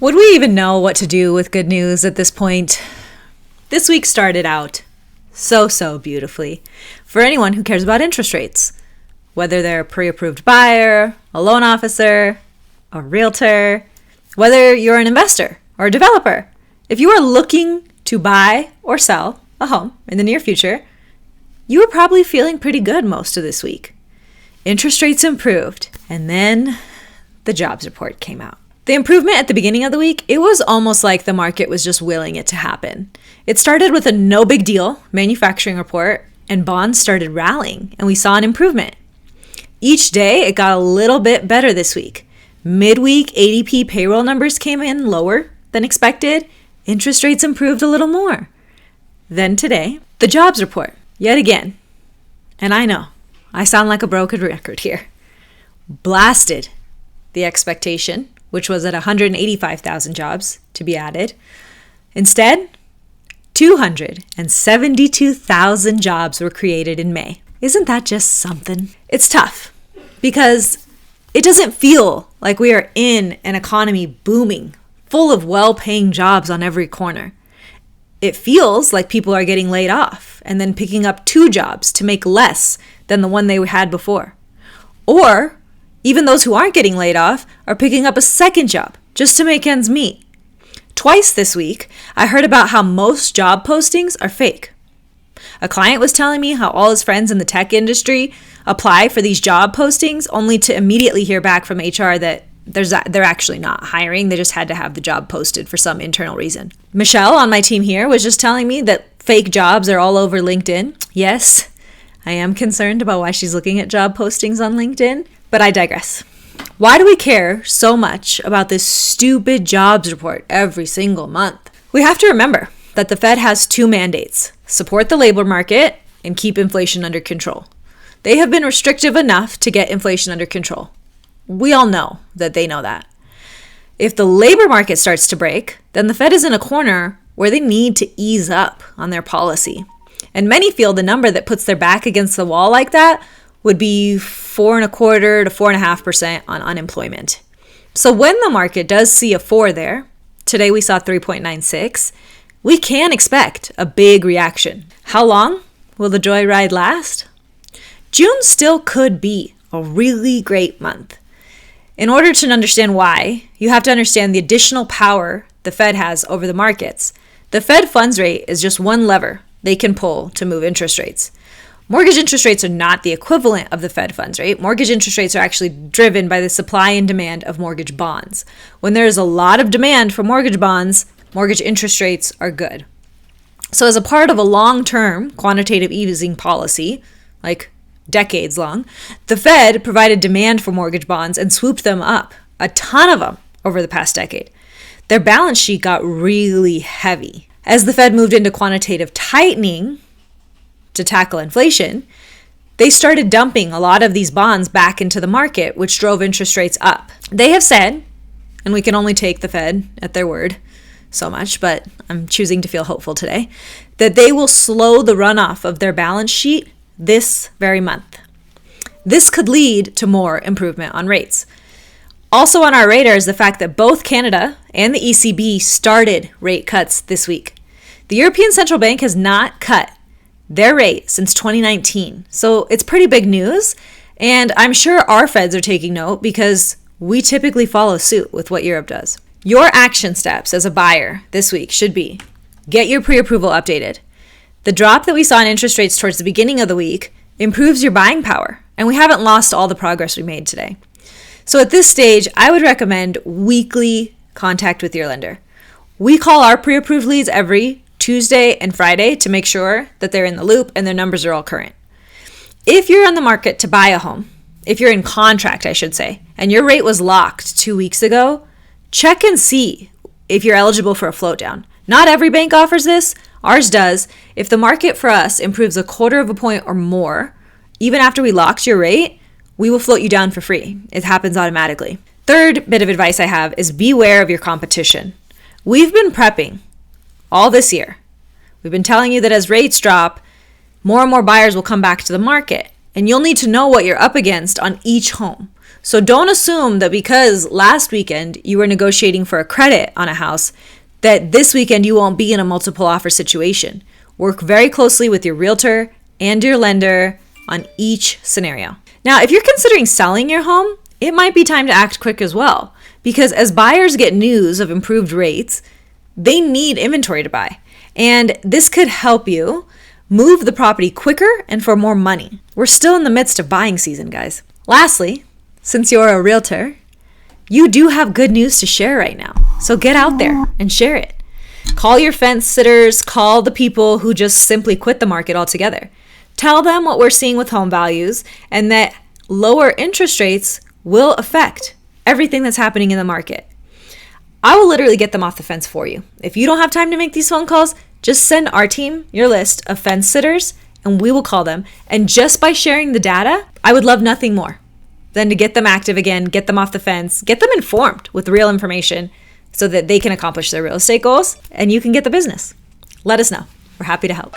Would we even know what to do with good news at this point? This week started out so beautifully for anyone who cares about interest rates. Whether they're a pre-approved buyer, a loan officer, a realtor, whether you're an investor or a developer. If you are looking to buy or sell a home in the near future, you were probably feeling pretty good most of this week. Interest rates improved, and then the jobs report came out. The improvement at the beginning of the week, it was almost like the market was just willing it to happen. It started with a no big deal manufacturing report, and bonds started rallying, and we saw an improvement. Each day, it got a little bit better this week. Midweek ADP payroll numbers came in lower than expected. Interest rates improved a little more. Then today, the jobs report, yet again. And I know, I sound like a broken record here. Blasted the expectation, which was at 185,000 jobs to be added. Instead, 272,000 jobs were created in May. Isn't that just something? It's tough because it doesn't feel like we are in an economy booming, full of well-paying jobs on every corner. It feels like people are getting laid off and then picking up 2 jobs to make less than the one they had before. Or even those who aren't getting laid off are picking up a second job just to make ends meet. Twice this week, I heard about how most job postings are fake. A client was telling me how all his friends in the tech industry apply for these job postings only to immediately hear back from HR that they're actually not hiring. They just had to have the job posted for some internal reason. Michelle on my team here was just telling me that fake jobs are all over LinkedIn. Yes, I am concerned about why she's looking at job postings on LinkedIn, but I digress. Why do we care so much about this stupid jobs report every single month? We have to remember that the Fed has 2 mandates: support the labor market and keep inflation under control. They have been restrictive enough to get inflation under control. We all know that they know that. If the labor market starts to break, then the Fed is in a corner where they need to ease up on their policy. And many feel the number that puts their back against the wall like that would be 4.25% to 4.5% on unemployment. So when the market does see a 4 there, today we saw 3.96, we can expect a big reaction. How long will the joyride last? June still could be a really great month. In order to understand why, you have to understand the additional power the Fed has over the markets. The Fed funds rate is just one lever they can pull to move interest rates. Mortgage interest rates are not the equivalent of the Fed funds rate. Mortgage interest rates are actually driven by the supply and demand of mortgage bonds. When there is a lot of demand for mortgage bonds, mortgage interest rates are good. So as a part of a long-term quantitative easing policy, like decades long, the Fed provided demand for mortgage bonds and swooped them up, a ton of them, over the past decade. Their balance sheet got really heavy. As the Fed moved into quantitative tightening to tackle inflation, they started dumping a lot of these bonds back into the market, which drove interest rates up. They have said, and we can only take the Fed at their word so much, but I'm choosing to feel hopeful today, that they will slow the runoff of their balance sheet this very month. This could lead to more improvement on rates. Also on our radar is the fact that both Canada and the ECB started rate cuts this week. The European Central Bank has not cut their rate since 2019. So it's pretty big news. And I'm sure our feds are taking note because we typically follow suit with what Europe does. Your action steps as a buyer this week should be: get your pre-approval updated. The drop that we saw in interest rates towards the beginning of the week improves your buying power, and we haven't lost all the progress we made today. So at this stage, I would recommend weekly contact with your lender. We call our pre-approved leads every Tuesday and Friday to make sure that they're in the loop and their numbers are all current. If you're on the market to buy a home, if you're in contract, I should say, and your rate was locked 2 weeks ago, check and see if you're eligible for a float down. Not every bank offers this. Ours does. If the market for us improves 1/4 point or more, even after we locked your rate, we will float you down for free. It happens automatically. Third bit of advice I have is beware of your competition. We've been prepping all this year. We've been telling you that as rates drop, more and more buyers will come back to the market, and you'll need to know what you're up against on each home. So don't assume that because last weekend you were negotiating for a credit on a house, that this weekend you won't be in a multiple offer situation. Work very closely with your realtor and your lender on each scenario. Now, if you're considering selling your home, it might be time to act quick as well, because as buyers get news of improved rates, they need inventory to buy. And this could help you move the property quicker and for more money. We're still in the midst of buying season, guys. Lastly, since you're a realtor, you do have good news to share right now. So get out there and share it. Call your fence sitters, call the people who just simply quit the market altogether. Tell them what we're seeing with home values and that lower interest rates will affect everything that's happening in the market. I will literally get them off the fence for you. If you don't have time to make these phone calls, just send our team your list of fence sitters and we will call them. And just by sharing the data, I would love nothing more than to get them active again, get them off the fence, get them informed with real information so that they can accomplish their real estate goals and you can get the business. Let us know. We're happy to help.